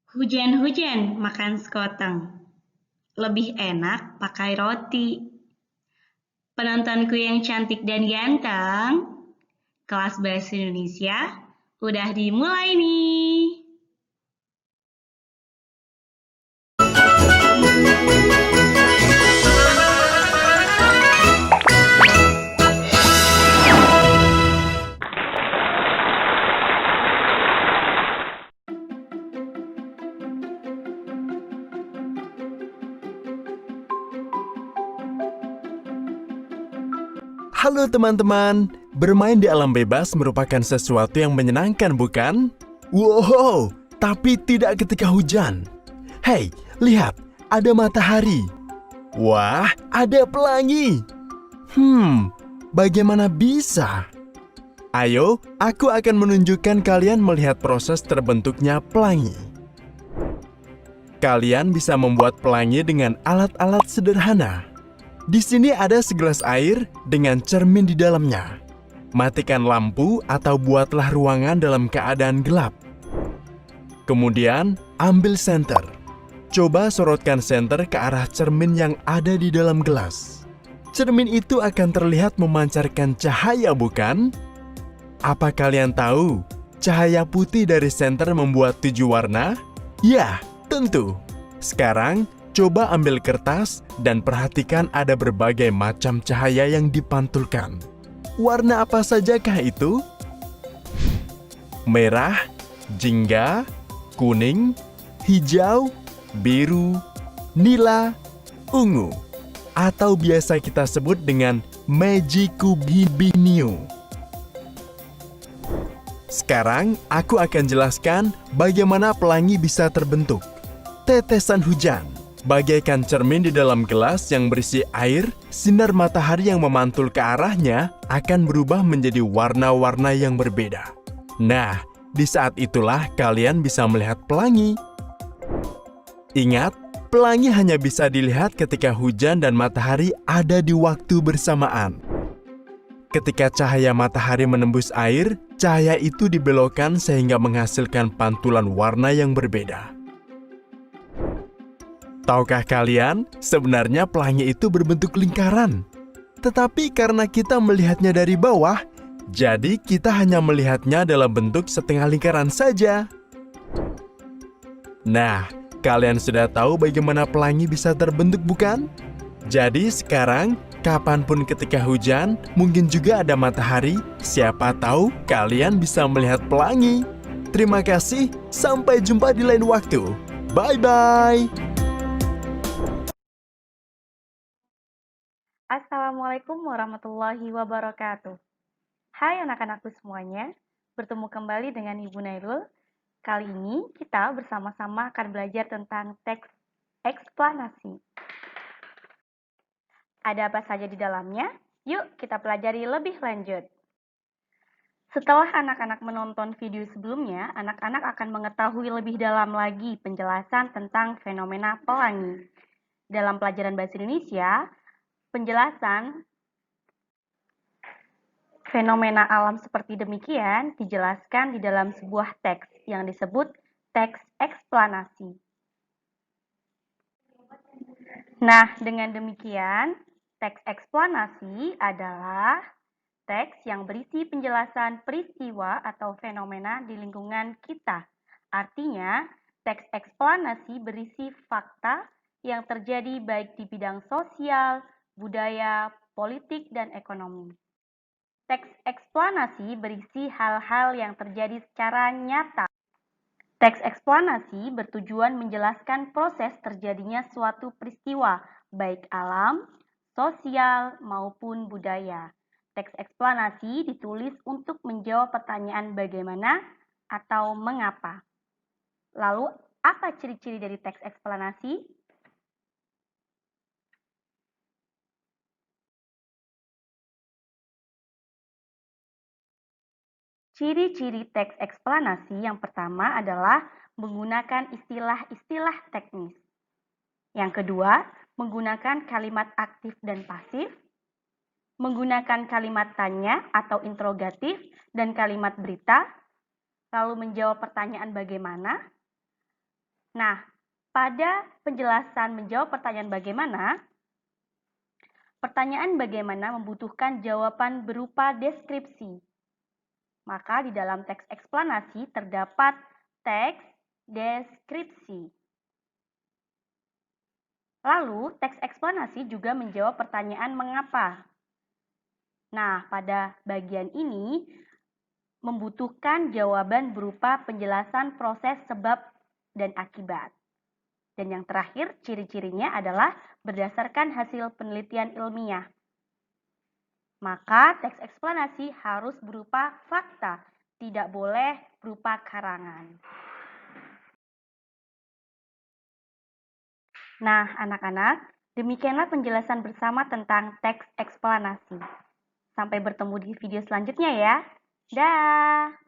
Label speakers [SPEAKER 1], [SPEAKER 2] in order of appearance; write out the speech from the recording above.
[SPEAKER 1] Hujan-hujan makan sekoteng, lebih enak pakai roti. Penontonku yang cantik dan ganteng, kelas bahasa Indonesia udah dimulai nih.
[SPEAKER 2] Halo teman-teman, bermain di alam bebas merupakan sesuatu yang menyenangkan bukan? Wow, tapi tidak ketika hujan. Hei, lihat, ada matahari. Wah, ada pelangi. Bagaimana bisa? Ayo, aku akan menunjukkan kalian melihat proses terbentuknya pelangi. Kalian bisa membuat pelangi dengan alat-alat sederhana. Di sini ada segelas air dengan cermin di dalamnya. Matikan lampu atau buatlah ruangan dalam keadaan gelap. Kemudian, ambil senter. Coba sorotkan senter ke arah cermin yang ada di dalam gelas. Cermin itu akan terlihat memancarkan cahaya, bukan? Apa kalian tahu, cahaya putih dari senter membuat 7 warna? Ya, tentu. Sekarang, coba ambil kertas dan perhatikan ada berbagai macam cahaya yang dipantulkan. Warna apa sajakah itu? Merah, jingga, kuning, hijau, biru, nila, ungu, atau biasa kita sebut dengan Magicubinio. Sekarang aku akan jelaskan bagaimana pelangi bisa terbentuk. Tetesan hujan bagaikan cermin di dalam gelas yang berisi air, sinar matahari yang memantul ke arahnya akan berubah menjadi warna-warna yang berbeda. Nah, di saat itulah kalian bisa melihat pelangi. Ingat, pelangi hanya bisa dilihat ketika hujan dan matahari ada di waktu bersamaan. Ketika cahaya matahari menembus air, cahaya itu dibelokkan sehingga menghasilkan pantulan warna yang berbeda. Tahukah kalian, sebenarnya pelangi itu berbentuk lingkaran. Tetapi karena kita melihatnya dari bawah, jadi kita hanya melihatnya dalam bentuk setengah lingkaran saja. Nah, kalian sudah tahu bagaimana pelangi bisa terbentuk, bukan? Jadi sekarang, kapanpun ketika hujan, mungkin juga ada matahari, siapa tahu kalian bisa melihat pelangi. Terima kasih, sampai jumpa di lain waktu. Bye-bye!
[SPEAKER 3] Assalamualaikum warahmatullahi wabarakatuh. Hai anak-anakku semuanya, bertemu kembali dengan Ibu Nailul. Kali ini kita bersama-sama akan belajar tentang teks eksplanasi. Ada apa saja di dalamnya? Yuk kita pelajari lebih lanjut. Setelah anak-anak menonton video sebelumnya, anak-anak akan mengetahui lebih dalam lagi penjelasan tentang fenomena pelangi. Dalam pelajaran Bahasa Indonesia, penjelasan fenomena alam seperti demikian dijelaskan di dalam sebuah teks yang disebut teks eksplanasi. Nah, dengan demikian, teks eksplanasi adalah teks yang berisi penjelasan peristiwa atau fenomena di lingkungan kita. Artinya, teks eksplanasi berisi fakta yang terjadi baik di bidang sosial, budaya, politik, dan ekonomi. Teks eksplanasi berisi hal-hal yang terjadi secara nyata. Teks eksplanasi bertujuan menjelaskan proses terjadinya suatu peristiwa, baik alam, sosial, maupun budaya. Teks eksplanasi ditulis untuk menjawab pertanyaan bagaimana atau mengapa. Lalu, apa ciri-ciri dari teks eksplanasi? Ciri-ciri teks eksplanasi yang pertama adalah menggunakan istilah-istilah teknis. Yang kedua, menggunakan kalimat aktif dan pasif, menggunakan kalimat tanya atau interrogatif dan kalimat berita, lalu menjawab pertanyaan bagaimana, Nah, pada penjelasan menjawab pertanyaan bagaimana, pertanyaan bagaimana membutuhkan jawaban berupa deskripsi. Maka di dalam teks eksplanasi terdapat teks deskripsi. Lalu, teks eksplanasi juga menjawab pertanyaan mengapa. Nah, pada bagian ini membutuhkan jawaban berupa penjelasan proses sebab dan akibat. Dan yang terakhir, ciri-cirinya adalah berdasarkan hasil penelitian ilmiah. Maka teks eksplanasi harus berupa fakta, tidak boleh berupa karangan. Nah, anak-anak, demikianlah penjelasan bersama tentang teks eksplanasi. Sampai bertemu di video selanjutnya ya. Dah.